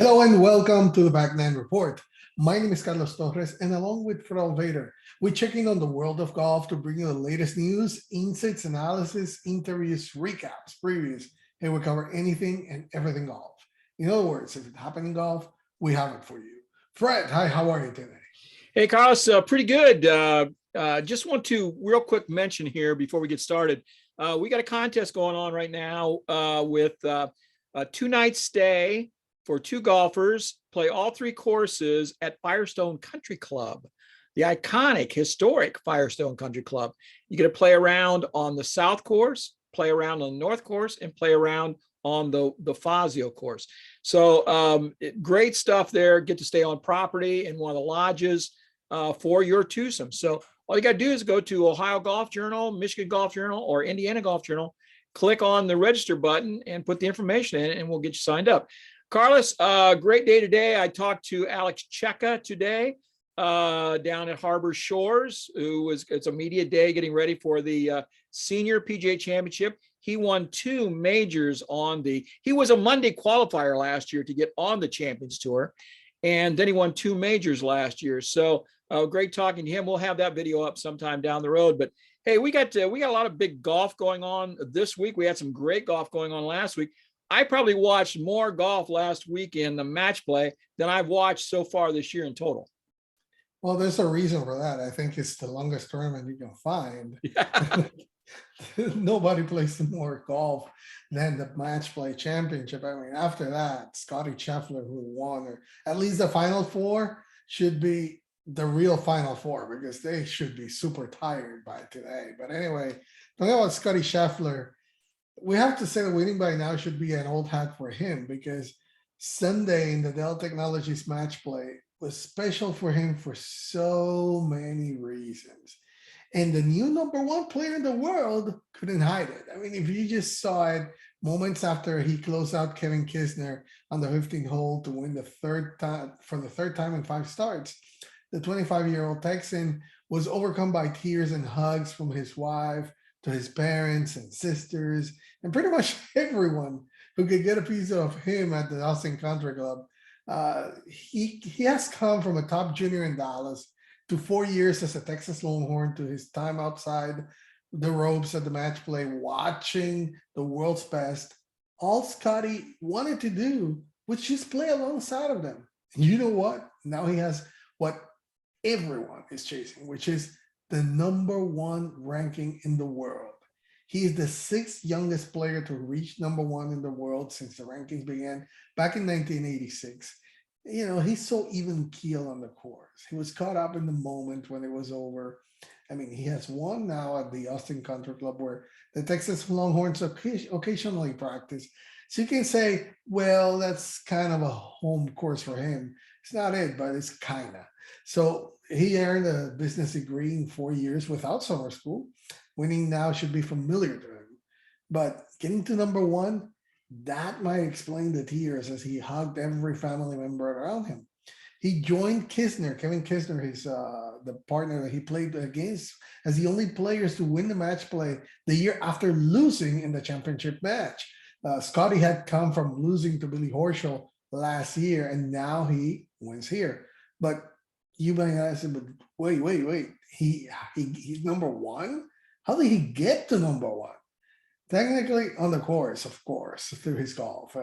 Hello and welcome to the Back Nine Report. My name is Carlos Torres, and along with Altvater, we're checking on the world of golf to bring you the latest news, insights, analysis, interviews, recaps, previews, and we cover anything and everything golf. In other words, if it happened in golf, we have it for you. Fred, hi, how are you today? Hey, Carlos, pretty good. Just want to real quick mention here before we get started. We got a contest going on right now with a 2-night stay for 2 golfers, play all 3 courses at Firestone Country Club, the iconic, historic Firestone Country Club. You get to play around on the South course, play around on the North course, and play around on the Fazio course. So great stuff there. Get to stay on property in one of the lodges for your twosome. So all you got to do is go to Ohio Golf Journal, Michigan Golf Journal, or Indiana Golf Journal, click on the register button and put the information in, and we'll get you signed up. Carlos, great day today. I talked to Alex Checa today down at Harbor Shores, it's a media day getting ready for the Senior PGA Championship. He won 2 majors he was a Monday qualifier last year to get on the Champions Tour, and then he won 2 majors last year. So great talking to him. We'll have that video up sometime down the road. But hey, we got a lot of big golf going on this week. We had some great golf going on last week. I probably watched more golf last week in the match play than I've watched so far this year in total. Well, there's a reason for that. I think it's the longest tournament you can find. Yeah. Nobody plays more golf than the match play championship. I mean, after that, Scottie Scheffler, who won, or at least the final 4, should be the real final 4 because they should be super tired by today. But anyway, talking about Scottie Scheffler, we have to say that winning by now should be an old hat for him, because Sunday in the Dell Technologies match play was special for him for so many reasons. And the new #1 player in the world couldn't hide it. I mean, if you just saw it moments after he closed out Kevin Kisner on the 15th hole to win the third time in 5 starts, the 25-year-old Texan was overcome by tears and hugs from his wife to his parents and sisters and pretty much everyone who could get a piece of him at the Austin Country Club. He has come from a top junior in Dallas to 4 years as a Texas Longhorn to his time outside the ropes at the match play, watching the world's best. All Scottie wanted to do was just play alongside of them. And you know what? Now he has what everyone is chasing, which is the #1 ranking in the world. He is the 6th youngest player to reach #1 in the world since the rankings began back in 1986. You know, he's so even keel on the course. He was caught up in the moment when it was over. I mean, he has won now at the Austin Country Club, where the Texas Longhorns occasionally practice. So you can say, well, that's kind of a home course for him. It's not it, but it's kind of. So he earned a business degree in 4 years without summer school. Winning now should be familiar to him. But getting to #1, that might explain the tears as he hugged every family member around him. He joined Kevin Kisner, his the partner that he played against, as the only players to win the match play the year after losing in the championship match. Scottie had come from losing to Billy Horschel last year, and now he wins here. But you might ask him, but wait, he's #1? How did he get to #1? Technically on the course, of course, through his golf,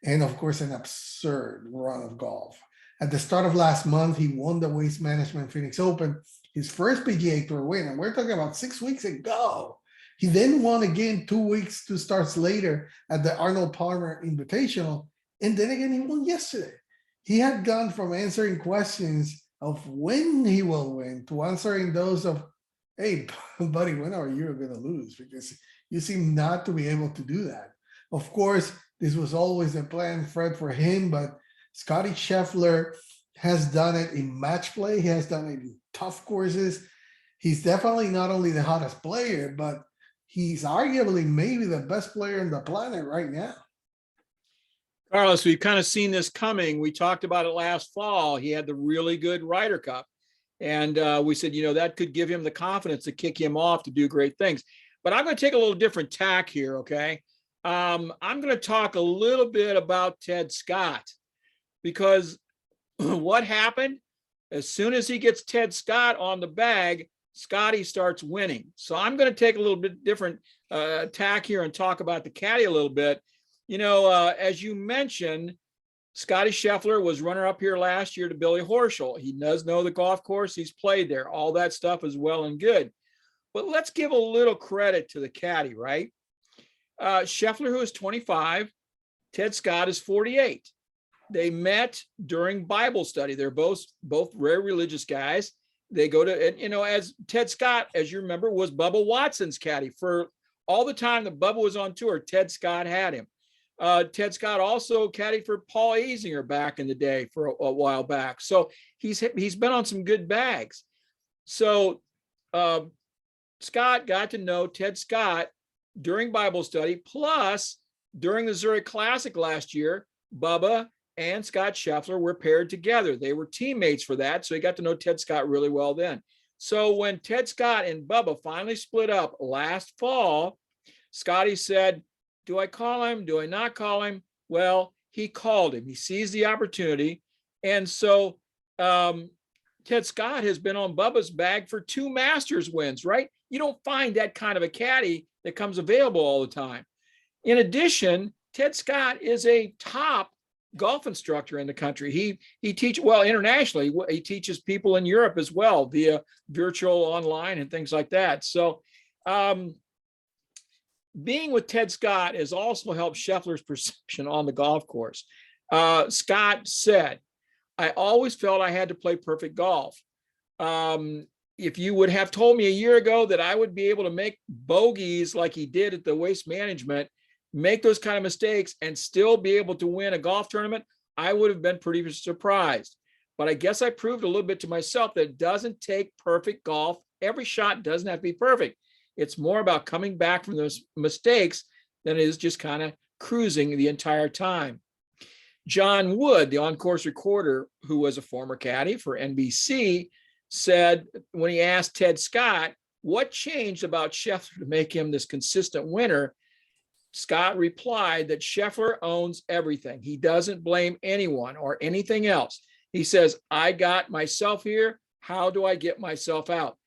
and of course an absurd run of golf. At the start of last month, he won the Waste Management Phoenix Open, his first PGA Tour win, and we're talking about 6 weeks ago. He then won again 2 starts later at the Arnold Palmer Invitational, and then again he won yesterday. He had gone from answering questions of when he will win to answering those of, hey, buddy, when are you going to lose? Because you seem not to be able to do that. Of course, this was always a plan, Fred, for him, but Scottie Scheffler has done it in match play. He has done it in tough courses. He's definitely not only the hottest player, but he's arguably maybe the best player on the planet right now. Carlos, we've kind of seen this coming. We talked about it last fall. He had the really good Ryder Cup. And we said, you know, that could give him the confidence to kick him off to do great things. But I'm going to take a little different tack here, okay? I'm going to talk a little bit about Ted Scott. because what happened? As soon as he gets Ted Scott on the bag, Scottie starts winning. So I'm going to take a little bit different tack here and talk about the caddy a little bit. As you mentioned, Scottie Scheffler was runner-up here last year to Billy Horschel. He does know the golf course. He's played there. All that stuff is well and good. But let's give a little credit to the caddy, right? Scheffler, who is 25, Ted Scott is 48. They met during Bible study. They're both very religious guys. They go to, as Ted Scott, as you remember, was Bubba Watson's caddy for all the time that Bubba was on tour. Ted Scott had him. Ted Scott also caddied for Paul Azinger back in the day for a while back. So he's been on some good bags. So Scott got to know Ted Scott during Bible study, plus during the Zurich Classic last year, Bubba and Scott Scheffler were paired together. They were teammates for that, so he got to know Ted Scott really well then. So when Ted Scott and Bubba finally split up last fall, Scottie said, do I call him? Do I not call him? Well, he called him. He seized the opportunity. And so Ted Scott has been on Bubba's bag for 2 Masters wins, right? You don't find that kind of a caddy that comes available all the time. In addition, Ted Scott is a top golf instructor in the country. He teaches, well, internationally, he teaches people in Europe as well via virtual online and things like that. So being with Ted Scott has also helped Scheffler's perception on the golf course. Scott said, I always felt I had to play perfect golf. If you would have told me a year ago that I would be able to make bogeys like he did at the Waste Management, make those kind of mistakes and still be able to win a golf tournament, I would have been pretty surprised. But I guess I proved a little bit to myself that it doesn't take perfect golf. Every shot doesn't have to be perfect. It's more about coming back from those mistakes than it is just kind of cruising the entire time. John Wood, the on-course recorder, who was a former caddy for NBC, said when he asked Ted Scott what changed about Scheffler to make him this consistent winner, Scott replied that Scheffler owns everything. He doesn't blame anyone or anything else. He says, I got myself here. How do I get myself out?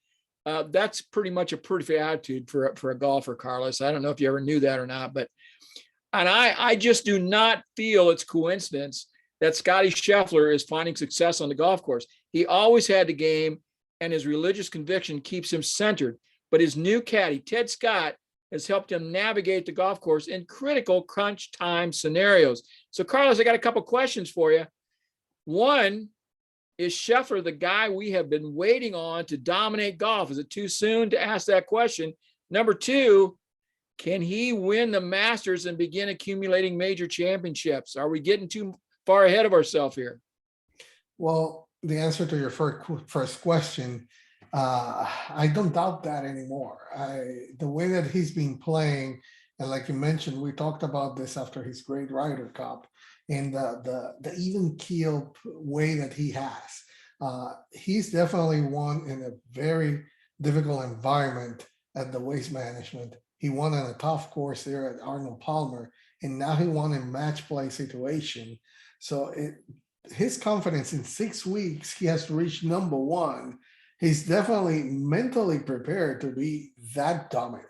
That's pretty much a pretty attitude for a golfer, Carlos. I don't know if you ever knew that or not, but I just do not feel it's coincidence that Scottie Scheffler is finding success on the golf course. He always had the game, and his religious conviction keeps him centered. But his new caddy, Ted Scott, has helped him navigate the golf course in critical crunch time scenarios. So, Carlos, I got a couple questions for you. One, is Scheffler the guy we have been waiting on to dominate golf? Is it too soon to ask that question? Number two, can he win the Masters and begin accumulating major championships? Are we getting too far ahead of ourselves here? Well, the answer to your first question, I don't doubt that anymore. The way that he's been playing, and like you mentioned, we talked about this after his great Ryder Cup, and the even keel way that he has. He's definitely won in a very difficult environment at the Waste Management. He won on a tough course there at Arnold Palmer, and now he won in match play situation. So his confidence in 6 weeks, he has to reach number one. He's definitely mentally prepared to be that dominant.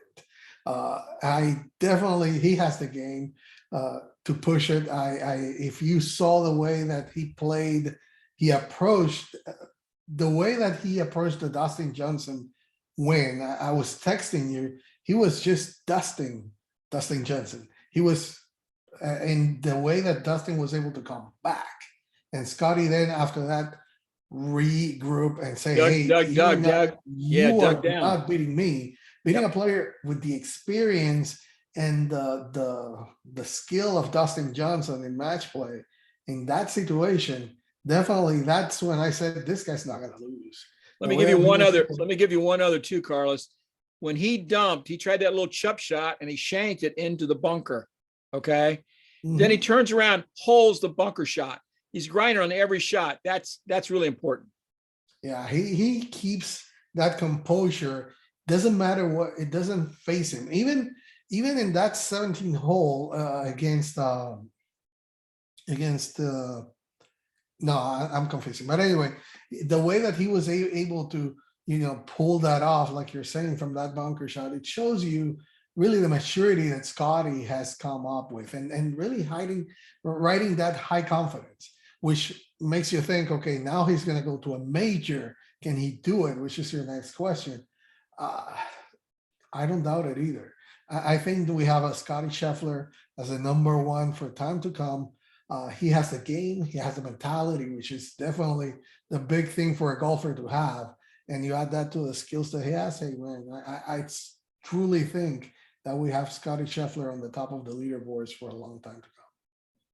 He has the game to push it. If you saw the way that he played, the way that he approached the Dustin Johnson win. I was texting you. He was just dusting Dustin Johnson. He was in the way that Dustin was able to come back, and Scottie then after that regroup and say, Doug, you are down. not beating me. Beating a player with the experience and the skill of Dustin Johnson in match play in that situation, definitely that's when I said this guy's not going to lose. Let me give you one other too, Carlos. When he dumped, he tried that little chip shot and he shanked it into the bunker. Okay. Mm-hmm. Then he turns around, holds the bunker shot. He's grinding on every shot. That's really important. Yeah, he keeps that composure. Doesn't matter what, it doesn't face him. Even in that 17th hole against No, I'm confusing. But anyway, the way that he was able to, pull that off, like you're saying, from that bunker shot, it shows you really the maturity that Scotty has come up with, and really writing that high confidence, which makes you think, okay, now he's going to go to a major. Can he do it? Which is your next question. Uh, I don't doubt it either. I think that we have a Scottie Scheffler as a number one for time to come. He has the game, he has the mentality, which is definitely the big thing for a golfer to have. And you add that to the skills that he has. Hey, man, I truly think that we have Scottie Scheffler on the top of the leaderboards for a long time to come.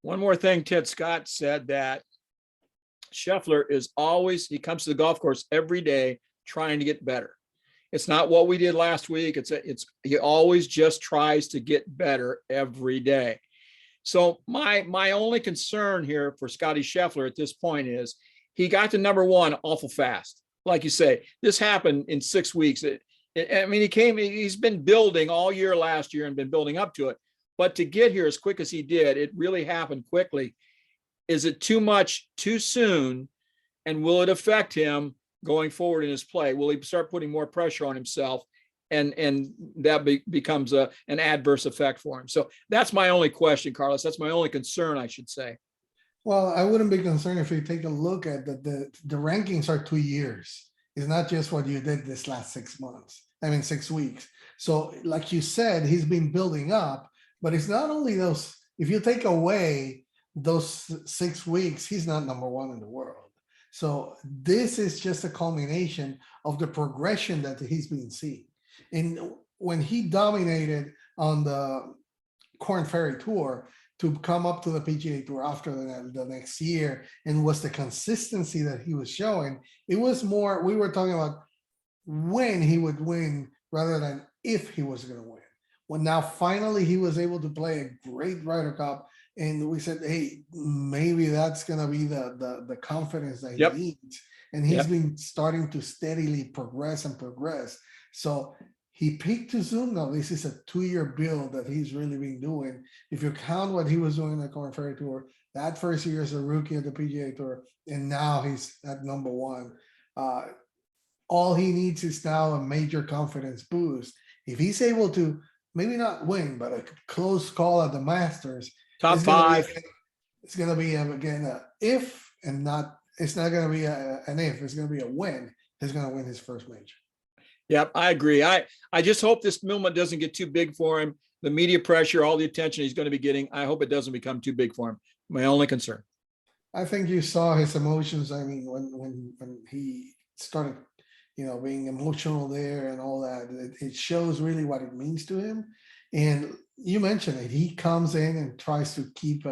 One more thing, Ted Scott said that Scheffler is always, he comes to the golf course every day trying to get better. It's not what we did last week. He always just tries to get better every day. So my only concern here for Scottie Scheffler at this point is he got to number one awful fast. Like you say, this happened in 6 weeks. He's been building all year last year and been building up to it. But to get here as quick as he did, it really happened quickly. Is it too much too soon? And will it affect him going forward in his play? Will he start putting more pressure on himself? And that becomes an adverse effect for him. So that's my only question, Carlos. That's my only concern, I should say. Well, I wouldn't be concerned if you take a look at the rankings are 2 years. It's not just what you did this last 6 months. 6 weeks. So like you said, he's been building up, but it's not only those, if you take away those 6 weeks, he's not number one in the world. So this is just a culmination of the progression that he's been seeing. And when he dominated on the Corn Ferry Tour to come up to the PGA Tour after the next year, and was the consistency that he was showing, it was more, we were talking about when he would win rather than if he was going to win. Well, now finally he was able to play a great Ryder Cup, and we said, hey, maybe that's going to be the confidence that he needs. And he's been starting to steadily progress. So he peaked too soon. Now this is a 2-year build that he's really been doing. If you count what he was doing in the Corn Ferry Tour, that first year as a rookie at the PGA Tour, and now he's at number one. All he needs is now a major confidence boost. If he's able to maybe not win, but a close call at the Masters, top five, it's going to be again a if, and not. It's not going to be an if. It's going to be a win. He's going to win his first major. Yep, I agree. I just hope this movement doesn't get too big for him. The media pressure, all the attention he's going to be getting, I hope it doesn't become too big for him. My only concern. I think you saw his emotions. When he started, being emotional there and all that, it shows really what it means to him. And you mentioned it. He comes in and tries to keep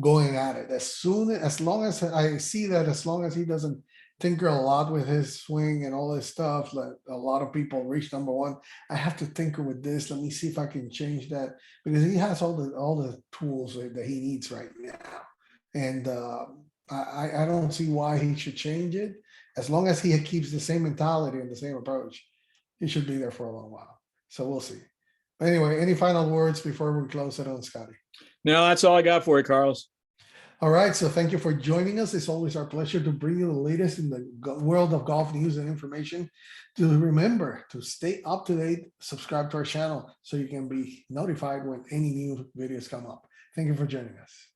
going at it. As long as I see that, as long as he doesn't tinker a lot with his swing and all this stuff, like a lot of people reach number one, I have to tinker with this. Let me see if I can change that, because he has all the tools that he needs right now. And I don't see why he should change it. As long as he keeps the same mentality and the same approach, he should be there for a long while. So we'll see. Anyway, any final words before we close it on, Scotty? No, that's all I got for you, Carlos. All right, so thank you for joining us. It's always our pleasure to bring you the latest in the world of golf news and information. To remember to stay up to date, subscribe to our channel so you can be notified when any new videos come up. Thank you for joining us.